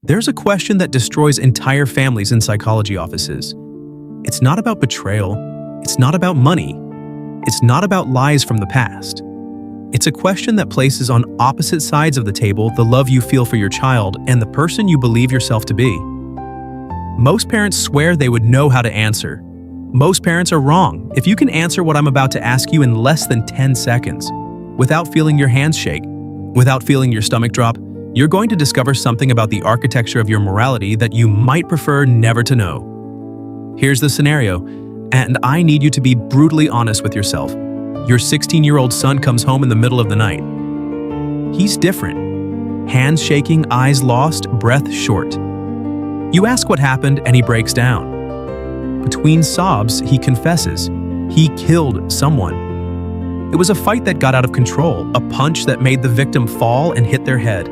There's a question that destroys entire families in psychology offices. It's not about betrayal. It's not about money. It's not about lies from the past. It's a question that places on opposite sides of the table the love you feel for your child and the person you believe yourself to be. Most parents swear they would know how to answer. Most parents are wrong. If you can answer what I'm about to ask you in less than 10 seconds, without feeling your hands shake, without feeling your stomach drop, you're going to discover something about the architecture of your morality that you might prefer never to know. Here's the scenario, and I need you to be brutally honest with yourself. Your 16-year-old son comes home in the middle of the night. He's different. Hands shaking, eyes lost, breath short. You ask what happened, and he breaks down. Between sobs, he confesses. He killed someone. It was a fight that got out of control, a punch that made the victim fall and hit their head.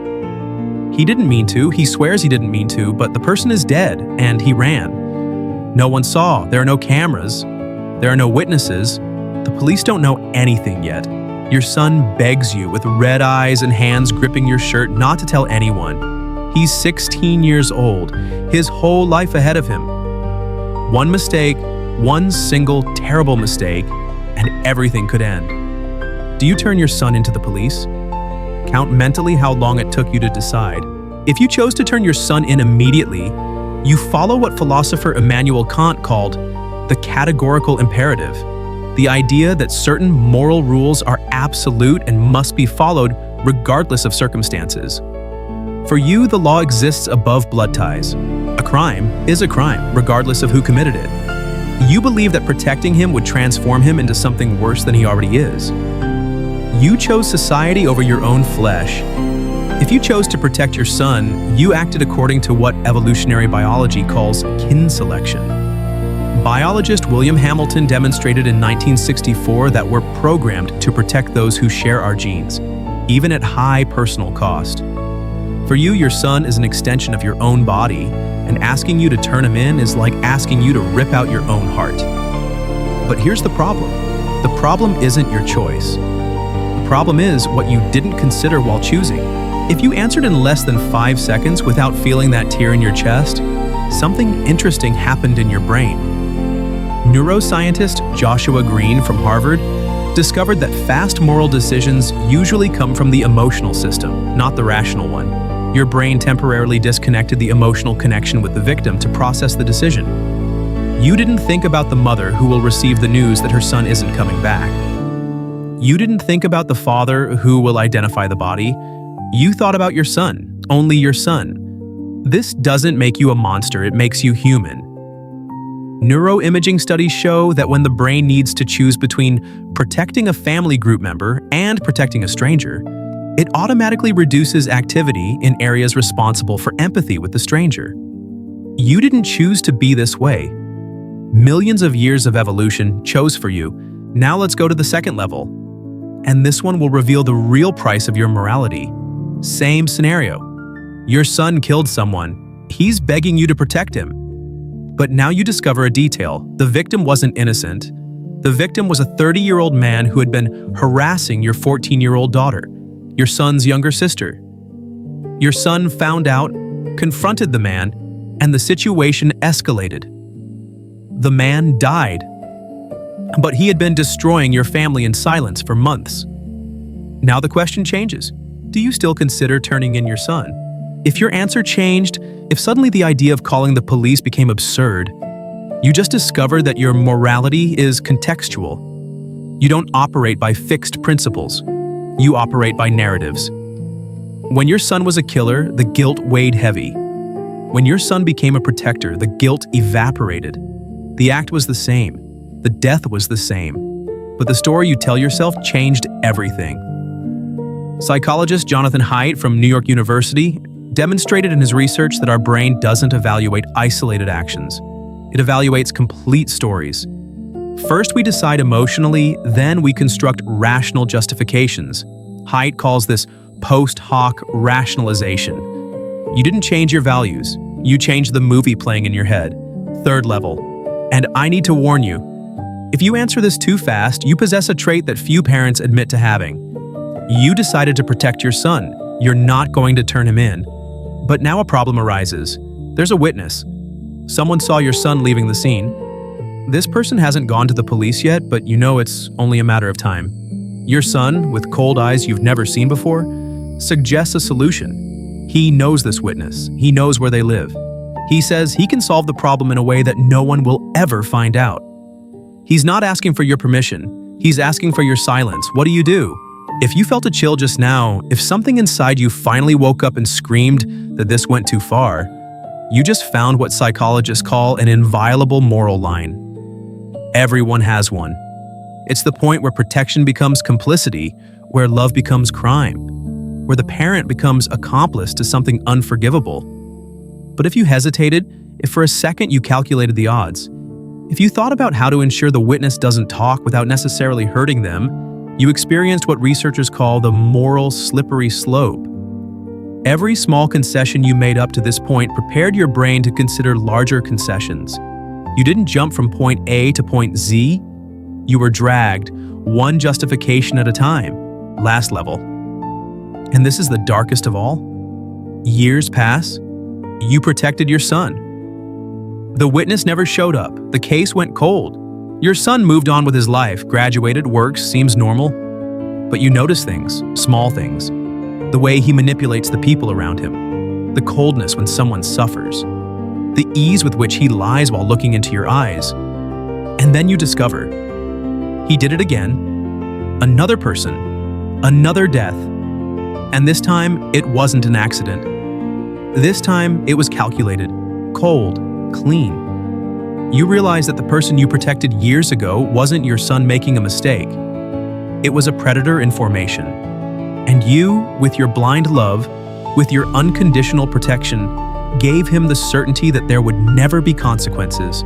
He didn't mean to, he swears he didn't mean to, but the person is dead, and he ran. No one saw, there are no cameras, there are no witnesses. The police don't know anything yet. Your son begs you with red eyes and hands gripping your shirt not to tell anyone. He's 16 years old, his whole life ahead of him. One mistake, one single terrible mistake, and everything could end. Do you turn your son into the police? Count mentally how long it took you to decide. If you chose to turn your son in immediately, you follow what philosopher Immanuel Kant called the categorical imperative, the idea that certain moral rules are absolute and must be followed regardless of circumstances. For you, the law exists above blood ties. A crime is a crime, regardless of who committed it. You believe that protecting him would transform him into something worse than he already is. You chose society over your own flesh. If you chose to protect your son, you acted according to what evolutionary biology calls kin selection. Biologist William Hamilton demonstrated in 1964 that we're programmed to protect those who share our genes, even at high personal cost. For you, your son is an extension of your own body, and asking you to turn him in is like asking you to rip out your own heart. But here's the problem. The problem isn't your choice. The problem is what you didn't consider while choosing. If you answered in less than 5 seconds without feeling that tear in your chest, something interesting happened in your brain. Neuroscientist Joshua Greene from Harvard discovered that fast moral decisions usually come from the emotional system, not the rational one. Your brain temporarily disconnected the emotional connection with the victim to process the decision. You didn't think about the mother who will receive the news that her son isn't coming back. You didn't think about the father who will identify the body. You thought about your son, only your son. This doesn't make you a monster, it makes you human. Neuroimaging studies show that when the brain needs to choose between protecting a family group member and protecting a stranger, it automatically reduces activity in areas responsible for empathy with the stranger. You didn't choose to be this way. Millions of years of evolution chose for you. Now let's go to the second level. And this one will reveal the real price of your morality. Same scenario. Your son killed someone. He's begging you to protect him. But now you discover a detail. The victim wasn't innocent. The victim was a 30-year-old man who had been harassing your 14-year-old daughter, your son's younger sister. Your son found out, confronted the man, and the situation escalated. The man died. But he had been destroying your family in silence for months. Now the question changes. Do you still consider turning in your son? If your answer changed, if suddenly the idea of calling the police became absurd, you just discovered that your morality is contextual. You don't operate by fixed principles. You operate by narratives. When your son was a killer, the guilt weighed heavy. When your son became a protector, the guilt evaporated. The act was the same. The death was the same. But the story you tell yourself changed everything. Psychologist Jonathan Haidt from New York University demonstrated in his research that our brain doesn't evaluate isolated actions. It evaluates complete stories. First, we decide emotionally, then we construct rational justifications. Haidt calls this post hoc rationalization. You didn't change your values. You changed the movie playing in your head. Third level. And I need to warn you, if you answer this too fast, you possess a trait that few parents admit to having. You decided to protect your son. You're not going to turn him in. But now a problem arises. There's a witness. Someone saw your son leaving the scene. This person hasn't gone to the police yet, but you know it's only a matter of time. Your son, with cold eyes you've never seen before, suggests a solution. He knows this witness. He knows where they live. He says he can solve the problem in a way that no one will ever find out. He's not asking for your permission. He's asking for your silence. What do? If you felt a chill just now, if something inside you finally woke up and screamed that this went too far, you just found what psychologists call an inviolable moral line. Everyone has one. It's the point where protection becomes complicity, where love becomes crime, where the parent becomes accomplice to something unforgivable. But if you hesitated, if for a second you calculated the odds, if you thought about how to ensure the witness doesn't talk without necessarily hurting them, you experienced what researchers call the moral slippery slope. Every small concession you made up to this point prepared your brain to consider larger concessions. You didn't jump from point A to point Z. You were dragged, one justification at a time, last level. And this is the darkest of all. Years pass. You protected your son. The witness never showed up. The case went cold. Your son moved on with his life, graduated, works, seems normal. But you notice things, small things. The way he manipulates the people around him. The coldness when someone suffers. The ease with which he lies while looking into your eyes. And then you discover, he did it again. Another person. Another death. And this time, it wasn't an accident. This time, it was calculated, cold, clean. You realize that the person you protected years ago wasn't your son making a mistake. It was a predator in formation. And you, with your blind love, with your unconditional protection, gave him the certainty that there would never be consequences.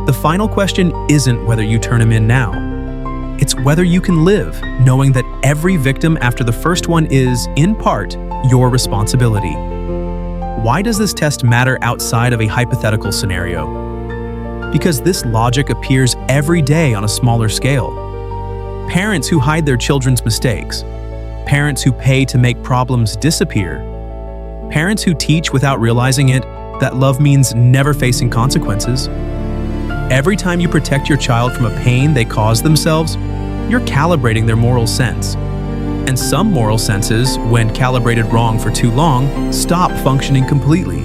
The final question isn't whether you turn him in now. It's whether you can live, knowing that every victim after the first one is, in part, your responsibility. Why does this test matter outside of a hypothetical scenario? Because this logic appears every day on a smaller scale. Parents who hide their children's mistakes. Parents who pay to make problems disappear. Parents who teach without realizing it that love means never facing consequences. Every time you protect your child from a pain they cause themselves, you're calibrating their moral sense. And some moral senses, when calibrated wrong for too long, stop functioning completely.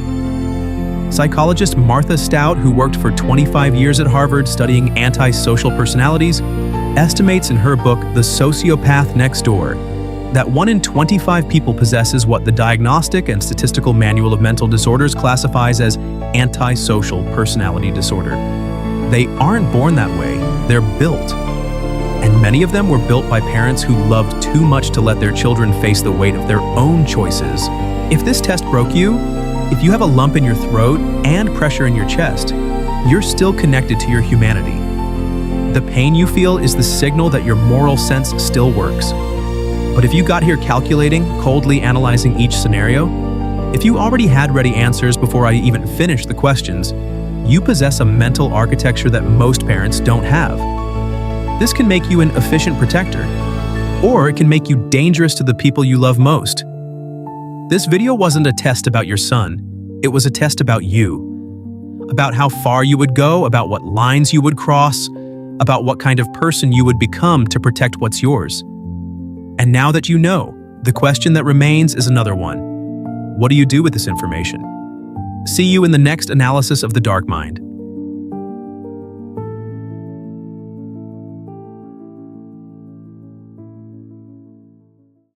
Psychologist Martha Stout, who worked for 25 years at Harvard studying antisocial personalities, estimates in her book The Sociopath Next Door that 1 in 25 people possesses what the Diagnostic and Statistical Manual of Mental Disorders classifies as antisocial personality disorder. They aren't born that way, they're built. And many of them were built by parents who loved too much to let their children face the weight of their own choices. If this test broke you, if you have a lump in your throat and pressure in your chest, you're still connected to your humanity. The pain you feel is the signal that your moral sense still works. But if you got here calculating, coldly analyzing each scenario, if you already had ready answers before I even finished the questions, you possess a mental architecture that most parents don't have. This can make you an efficient protector, or it can make you dangerous to the people you love most. This video wasn't a test about your son, it was a test about you. About how far you would go, about what lines you would cross, about what kind of person you would become to protect what's yours. And now that you know, the question that remains is another one. What do you do with this information? See you in the next analysis of the Dark Mind.